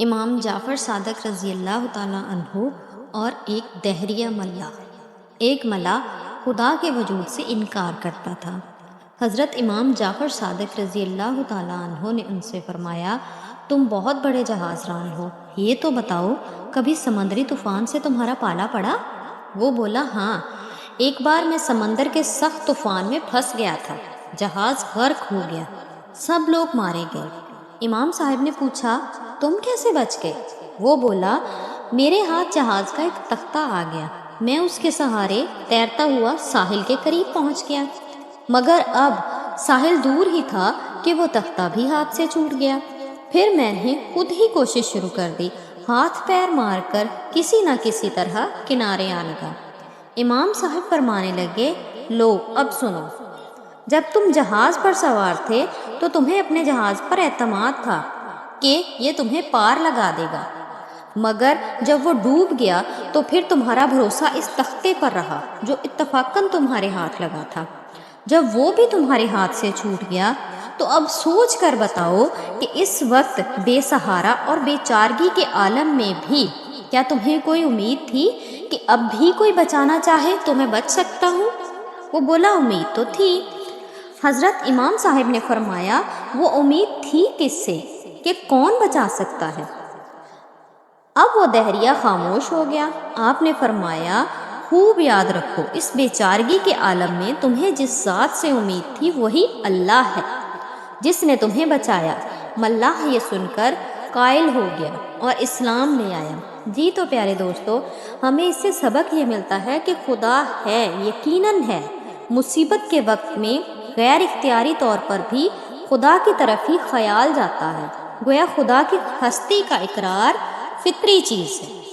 امام جعفر صادق رضی اللہ تعالیٰ عنہ اور ایک دہریہ ملا۔ ایک ملا خدا کے وجود سے انکار کرتا تھا۔ حضرت امام جعفر صادق رضی اللہ تعالیٰ عنہ نے ان سے فرمایا، تم بہت بڑے جہاز ران ہو، یہ تو بتاؤ کبھی سمندری طوفان سے تمہارا پالا پڑا؟ وہ بولا، ہاں، ایک بار میں سمندر کے سخت طوفان میں پھنس گیا تھا، جہاز غرق ہو گیا، سب لوگ مارے گئے۔ امام صاحب نے پوچھا، تم کیسے بچ گئے؟ وہ بولا، میرے ہاتھ جہاز کا ایک تختہ آ گیا، میں اس کے سہارے تیرتا ہوا ساحل کے قریب پہنچ گیا، مگر اب ساحل دور ہی تھا کہ وہ تختہ بھی ہاتھ سے چھوٹ گیا۔ پھر میں نے خود ہی کوشش شروع کر دی، ہاتھ پیر مار کر کسی نہ کسی طرح کنارے آ لگا۔ امام صاحب فرمانے لگے، لو اب سنو، جب تم جہاز پر سوار تھے تو تمہیں اپنے جہاز پر اعتماد تھا کہ یہ تمہیں پار لگا دے گا، مگر جب وہ ڈوب گیا تو پھر تمہارا بھروسہ اس تختے پر رہا جو اتفاقاً تمہارے ہاتھ لگا تھا۔ جب وہ بھی تمہارے ہاتھ سے چھوٹ گیا تو اب سوچ کر بتاؤ کہ اس وقت بے سہارا اور بے چارگی کے عالم میں بھی کیا تمہیں کوئی امید تھی کہ اب بھی کوئی بچانا چاہے تو میں بچ سکتا ہوں؟ وہ بولا، امید تو تھی۔ حضرت امام صاحب نے فرمایا، وہ امید تھی کس سے کہ کون بچا سکتا ہے؟ اب وہ دہریہ خاموش ہو گیا۔ آپ نے فرمایا، خوب یاد رکھو، اس بے چارگی کے عالم میں تمہیں جس ذات سے امید تھی وہی اللہ ہے جس نے تمہیں بچایا۔ ملاح یہ سن کر قائل ہو گیا اور اسلام لے آیا۔ جی تو پیارے دوستو، ہمیں اس سے سبق یہ ملتا ہے کہ خدا ہے، یقیناً ہے۔ مصیبت کے وقت میں غیر اختیاری طور پر بھی خدا کی طرف ہی خیال جاتا ہے، گویا خدا کی ہستی کا اقرار فطری چیز ہے۔